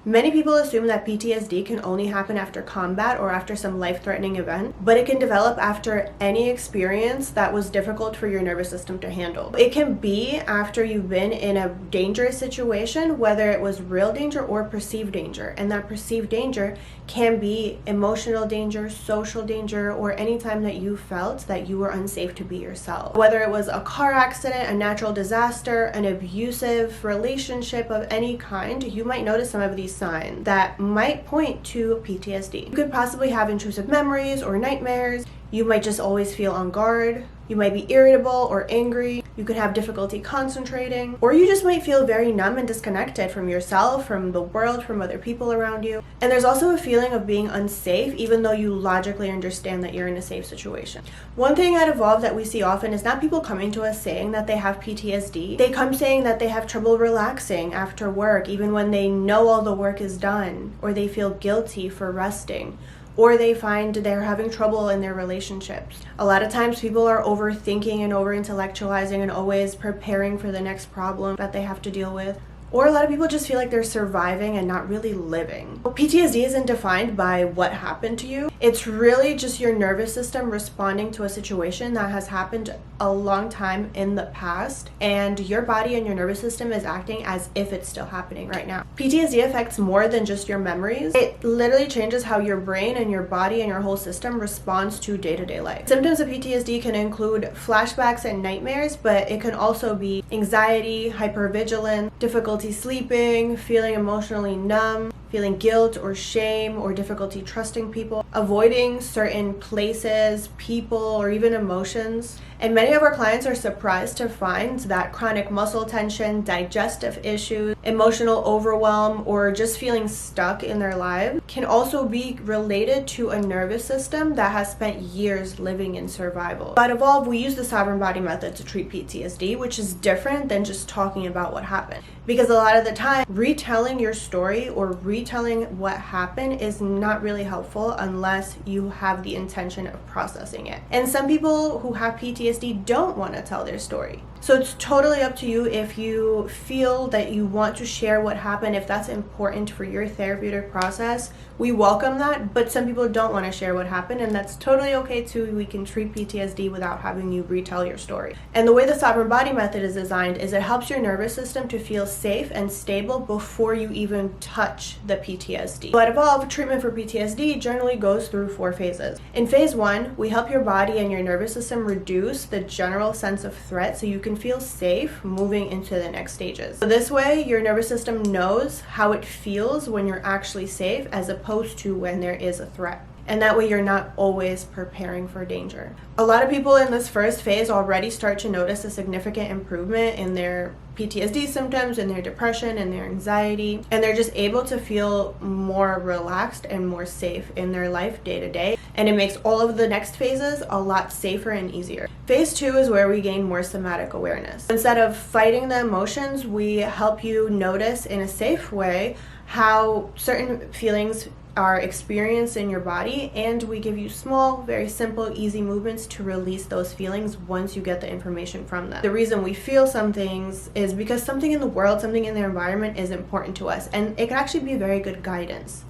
Many people assume that PTSD can only happen after combat or after some life-threatening event, but it can develop after any experience that was difficult for your nervous system to handle. It can be after you've been in a dangerous situation, whether it was real danger or perceived danger, and that perceived danger can be emotional danger, social danger, or any time that you felt that you were unsafe to be yourself. Whether it was a car accident, a natural disaster, an abusive relationship of any kind, you might notice some of these signs that might point to PTSD. You could possibly have intrusive memories or nightmares. You might just always feel on guard. You might be irritable or angry. You could have difficulty concentrating, or you just might feel very numb and disconnected from yourself, from the world, from other people around you. And there's also a feeling of being unsafe, even though you logically understand that you're in a safe situation. One thing at Evolve that we see often is not people coming to us saying that they have PTSD. They come saying that they have trouble relaxing after work, even when they know all the work is done, or they feel guilty for resting, or they find they're having trouble in their relationships. A lot of times people are overthinking and over-intellectualizing and always preparing for the next problem that they have to deal with. Or a lot of people just feel like they're surviving and not really living. PTSD isn't defined by what happened to you. It's really just your nervous system responding to a situation that has happened a long time in the past, and your body and your nervous system is acting as if it's still happening right now. PTSD affects more than just your memories. It literally changes how your brain and your body and your whole system responds to day-to-day life. Symptoms of PTSD can include flashbacks and nightmares, but it can also be anxiety, hypervigilance, difficulty sleeping, feeling emotionally numb, feeling guilt or shame or difficulty trusting people, avoiding certain places, people, or even emotions. And many of our clients are surprised to find that chronic muscle tension, digestive issues, emotional overwhelm, or just feeling stuck in their lives can also be related to a nervous system that has spent years living in survival. At Evolve, we use the sovereign body method to treat PTSD, which is different than just talking about what happened. Because a lot of the time, retelling your story or retelling what happened is not really helpful unless you have the intention of processing it. And some people who have PTSD don't want to tell their story. So it's totally up to you if you feel that you want to share what happened, if that's important for your therapeutic process. We welcome that, but some people don't want to share what happened, and that's totally okay too. We can treat PTSD without having you retell your story. And the way the sovereign body method is designed is it helps your nervous system to feel safe and stable before you even touch the PTSD. So at Evolve, treatment for PTSD generally goes through 4 phases. In phase 1, we help your body and your nervous system reduce the general sense of threat so you can feel safe moving into the next stages. So this way, your nervous system knows how it feels when you're actually safe as opposed to when there is a threat. And that way you're not always preparing for danger. A lot of people in this first phase already start to notice a significant improvement in their PTSD symptoms, in their depression, and their anxiety, and they're just able to feel more relaxed and more safe in their life day to day. And it makes all of the next phases a lot safer and easier. Phase 2 is where we gain more somatic awareness. Instead of fighting the emotions, we help you notice in a safe way how certain feelings are experienced in your body, and we give you small, very simple, easy movements to release those feelings once you get the information from them. The reason we feel some things is because something in the world, something in the environment is important to us, and it can actually be very good guidance.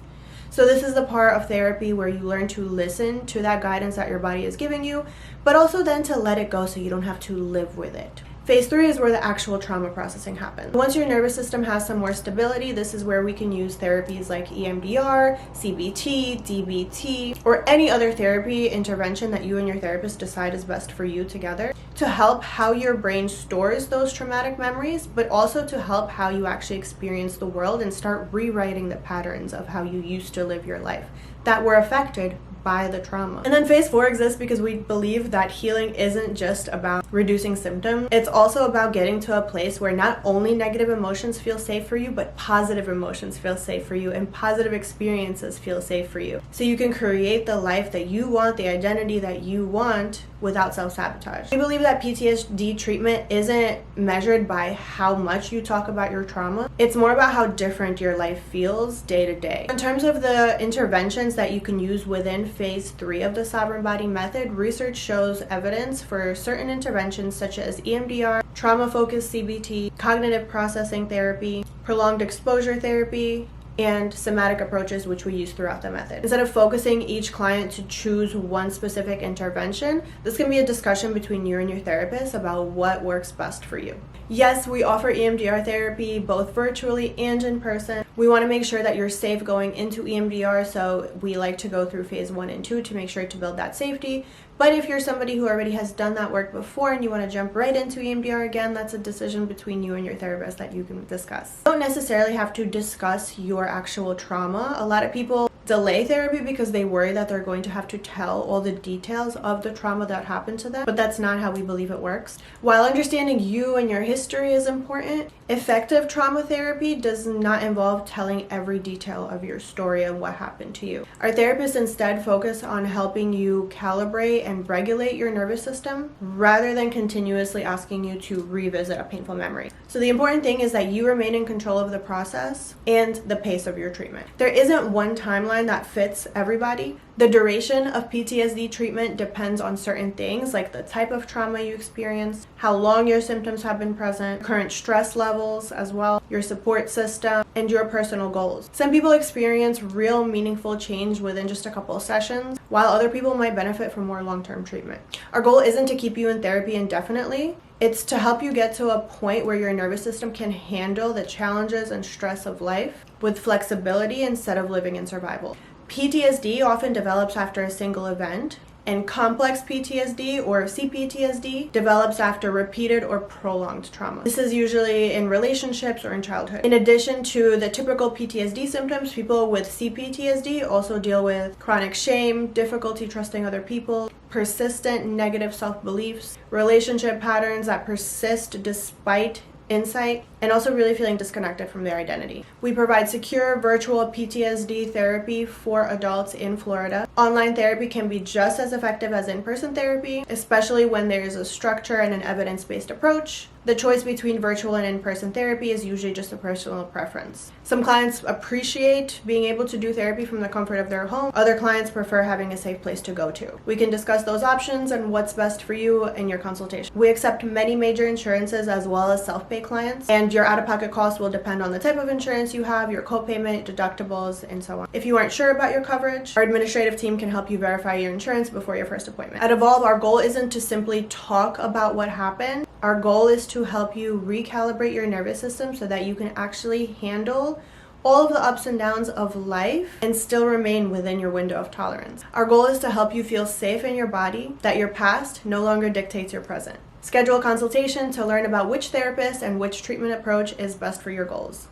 So this is the part of therapy where you learn to listen to that guidance that your body is giving you, but also then to let it go so you don't have to live with it. Phase 3 is where the actual trauma processing happens. Once your nervous system has some more stability, this is where we can use therapies like EMDR, CBT, DBT, or any other therapy intervention that you and your therapist decide is best for you together to help how your brain stores those traumatic memories, but also to help how you actually experience the world and start rewriting the patterns of how you used to live your life that were affected by the trauma. And then phase 4 exists because we believe that healing isn't just about reducing symptoms. It's also about getting to a place where not only negative emotions feel safe for you, but positive emotions feel safe for you and positive experiences feel safe for you. So you can create the life that you want, the identity that you want without self-sabotage. We believe that PTSD treatment isn't measured by how much you talk about your trauma. It's more about how different your life feels day to day. In terms of the interventions that you can use within phase 3 of the sovereign body method, research shows evidence for certain interventions such as EMDR, trauma-focused CBT, cognitive processing therapy, prolonged exposure therapy, and somatic approaches, which we use throughout the method. Instead of focusing each client to choose one specific intervention, this can be a discussion between you and your therapist about what works best for you. Yes, we offer EMDR therapy both virtually and in person. We want to make sure that you're safe going into EMDR, so we like to go through phase 1 and 2 to make sure to build that safety. But if you're somebody who already has done that work before and you want to jump right into EMDR again, that's a decision between you and your therapist that you can discuss. You don't necessarily have to discuss your actual trauma. A lot of people delay therapy because they worry that they're going to have to tell all the details of the trauma that happened to them, but that's not how we believe it works. While understanding you and your history is important, effective trauma therapy does not involve telling every detail of your story and what happened to you. Our therapists instead focus on helping you calibrate and regulate your nervous system rather than continuously asking you to revisit a painful memory. So the important thing is that you remain in control of the process and the pace of your treatment. There isn't one timeline that fits everybody. The duration of PTSD treatment depends on certain things like the type of trauma you experienced, how long your symptoms have been present, current stress levels as well, your support system, and your personal goals. Some people experience real meaningful change within just a couple of sessions, while other people might benefit from more long-term treatment. Our goal isn't to keep you in therapy indefinitely. It's to help you get to a point where your nervous system can handle the challenges and stress of life with flexibility instead of living in survival. PTSD often develops after a single event, and complex PTSD or CPTSD develops after repeated or prolonged trauma. This is usually in relationships or in childhood. In addition to the typical PTSD symptoms, people with CPTSD also deal with chronic shame, difficulty trusting other people, persistent negative self-beliefs, relationship patterns that persist despite insight, and also really feeling disconnected from their identity. We provide secure virtual PTSD therapy for adults in Florida. Online therapy can be just as effective as in-person therapy, especially when there is a structure and an evidence-based approach. The choice between virtual and in-person therapy is usually just a personal preference. Some clients appreciate being able to do therapy from the comfort of their home. Other clients prefer having a safe place to go to. We can discuss those options and what's best for you in your consultation. We accept many major insurances as well as self-pay clients, and your out-of-pocket costs will depend on the type of insurance you have, your copayment, deductibles, and so on. If you aren't sure about your coverage, our administrative team can help you verify your insurance before your first appointment. At Evolve, our goal isn't to simply talk about what happened. Our goal is to help you recalibrate your nervous system so that you can actually handle all of the ups and downs of life and still remain within your window of tolerance. Our goal is to help you feel safe in your body, that your past no longer dictates your present. Schedule a consultation to learn about which therapist and which treatment approach is best for your goals.